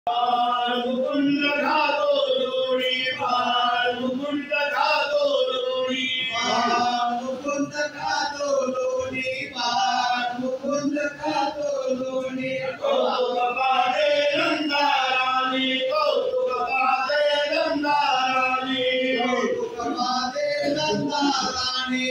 मुकुंद घातो लोणी बाळ मुकुंद घातो लोणी बाळ मुकुंद घातो लोणी बाळ मुकुंद घातो लोणी कौतुक पादे नंदाराणी कौतुक पादे नंदाराणी कौतुक पादे नंदाराणी